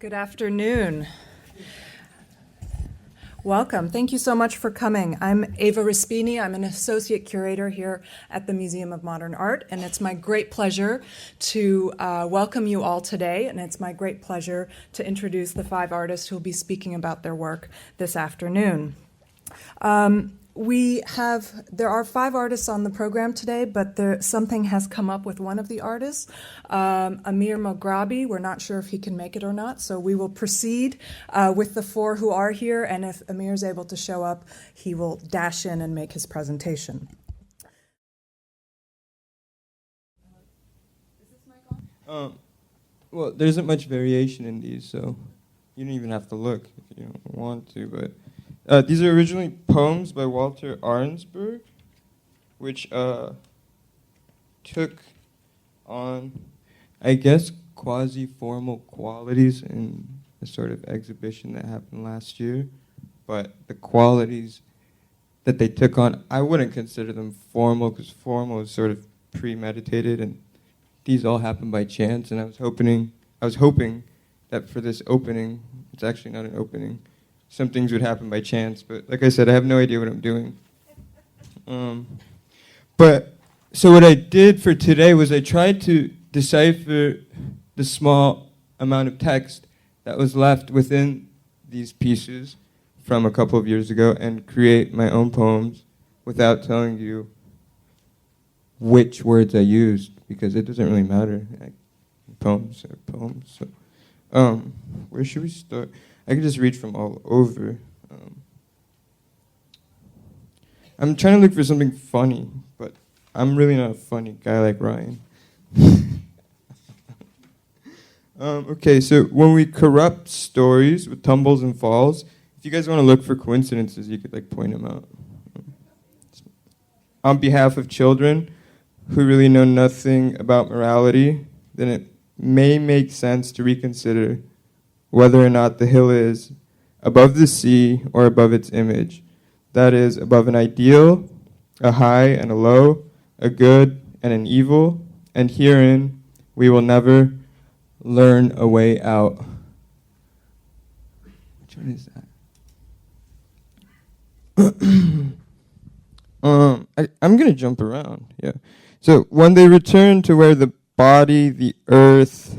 Good afternoon. Welcome. Thank you so much for coming. I'm Ava Rispini. I'm an associate curator here at the Museum of Modern Art, and it's my great pleasure to welcome you all today, and it's my great pleasure to introduce the 5 artists who will be speaking about their work this afternoon. There are 5 artists on the program today, but something has come up with one of the artists, Amir Mogharabi. We're not sure if he can make it or not, so we will proceed with the 4 who are here, and if Amir is able to show up, he will dash in and make his presentation. Is this mic on? Well, there isn't much variation in these, so you don't even have to look if you don't want to, but these are originally poems by Walter Arnsberg, which took on, I guess, quasi-formal qualities in a sort of exhibition that happened last year. But the qualities that they took on, I wouldn't consider them formal, because formal is sort of premeditated, and these all happened by chance. And I was hoping that for this opening, it's actually not an opening, some things would happen by chance, but like I said, I have no idea what I'm doing. So what I did for today was I tried to decipher the small amount of text that was left within these pieces from a couple of years ago and create my own poems without telling you which words I used, because it doesn't really matter. Poems are poems. So, where should we start? I can just read from all over. I'm trying to look for something funny, but I'm really not a funny guy like Ryan. Okay, so when we corrupt stories with tumbles and falls, if you guys want to look for coincidences, you could point them out. On behalf of children who really know nothing about morality, then it may make sense to reconsider whether or not the hill is above the sea or above its image. That is, above an ideal, a high and a low, a good and an evil, and herein we will never learn a way out. Which one is that? I'm going to jump around, yeah. So when they return to where the body, the earth,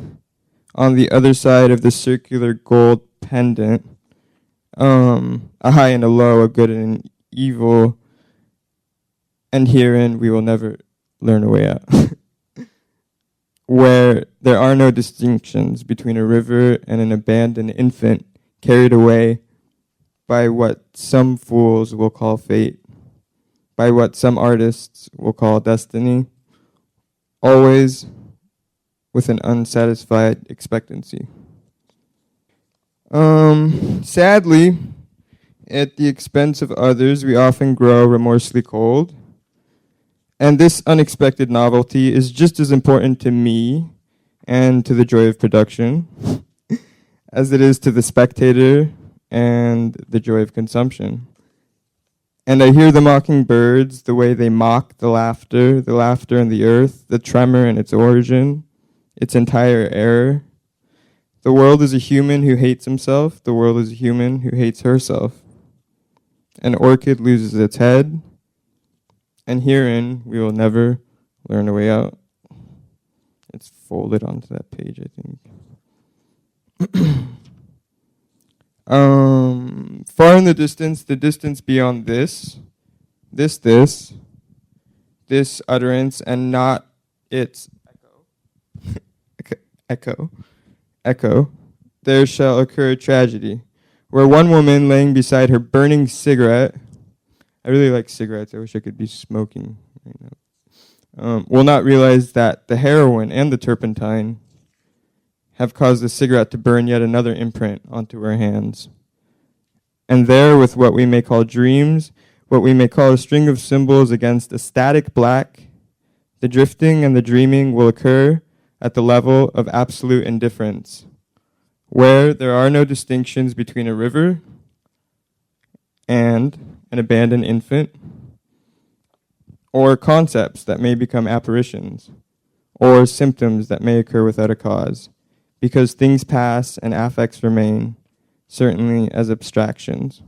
on the other side of the circular gold pendant, a high and a low, a good and an evil, and herein we will never learn a way out. Where there are no distinctions between a river and an abandoned infant carried away by what some fools will call fate, by what some artists will call destiny, always with an unsatisfied expectancy. Sadly, at the expense of others, we often grow remorselessly cold. And this unexpected novelty is just as important to me and to the joy of production as it is to the spectator and the joy of consumption. And I hear the mocking birds, the way they mock the laughter in the earth, the tremor in its origin, its entire error. The world is a human who hates himself. The world is a human who hates herself. An orchid loses its head, and herein we will never learn a way out. It's folded onto that page, I think. Far in the distance beyond this utterance, and not its echo, there shall occur a tragedy, where one woman laying beside her burning cigarette, I really like cigarettes, I wish I could be smoking right now, will not realize that the heroin and the turpentine have caused the cigarette to burn yet another imprint onto her hands. And there, with what we may call dreams, what we may call a string of symbols against a static black, the drifting and the dreaming will occur at the level of absolute indifference, where there are no distinctions between a river and an abandoned infant, or concepts that may become apparitions, or symptoms that may occur without a cause, because things pass and affects remain, certainly as abstractions.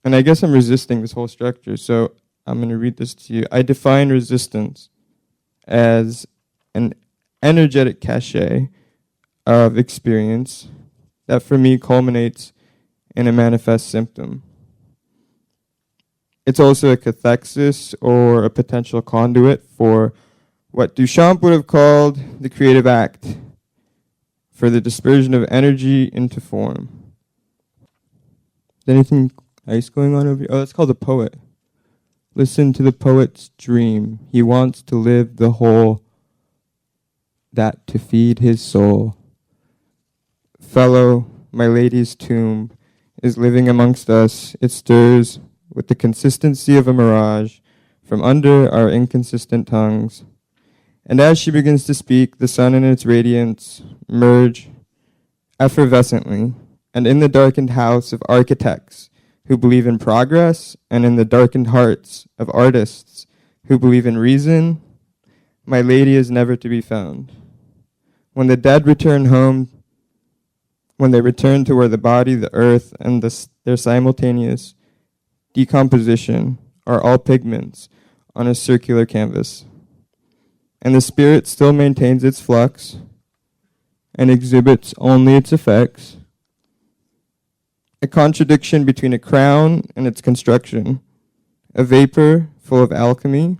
And I guess I'm resisting this whole structure, so I'm going to read this to you. I define resistance as an energetic cachet of experience that for me culminates in a manifest symptom. It's also a cathexis or a potential conduit for what Duchamp would have called the creative act, for the dispersion of energy into form. Is there anything nice going on over here? Oh, it's called a poet. Listen to the poet's dream. He wants to live the whole, that to feed his soul. Fellow, my lady's tomb is living amongst us. It stirs with the consistency of a mirage from under our inconsistent tongues. And as she begins to speak, the sun and its radiance merge effervescently, and in the darkened house of architects who believe in progress, and in the darkened hearts of artists who believe in reason, my lady is never to be found. When the dead return home, when they return to where the body, the earth, and their simultaneous decomposition are all pigments on a circular canvas, and the spirit still maintains its flux and exhibits only its effects, a contradiction between a crown and its construction, a vapor full of alchemy,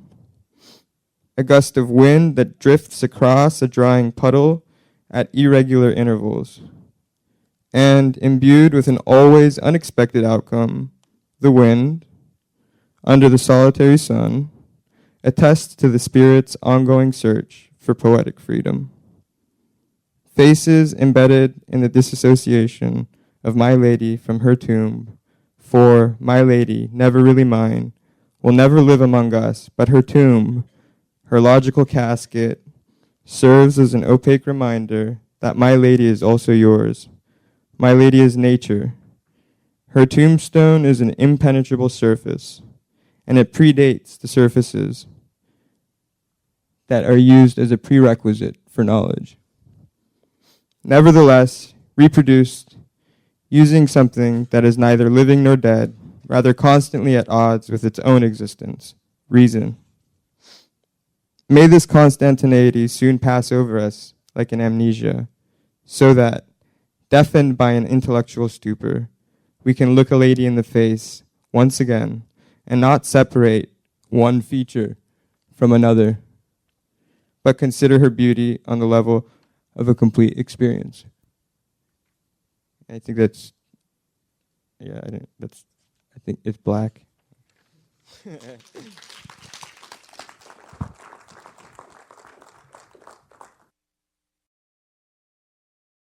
a gust of wind that drifts across a drying puddle at irregular intervals, and imbued with an always unexpected outcome, the wind, under the solitary sun, attests to the spirit's ongoing search for poetic freedom. Faces embedded in the disassociation of my lady from her tomb, for my lady, never really mine, will never live among us, but her tomb, her logical casket, serves as an opaque reminder that my lady is also yours. My lady is nature. Her tombstone is an impenetrable surface, and it predates the surfaces that are used as a prerequisite for knowledge. Nevertheless, reproduced using something that is neither living nor dead, rather constantly at odds with its own existence, reason. May this constantaneity soon pass over us like an amnesia, so that, deafened by an intellectual stupor, we can look a lady in the face once again and not separate one feature from another, but consider her beauty on the level of a complete experience. I think that's, I think it's black.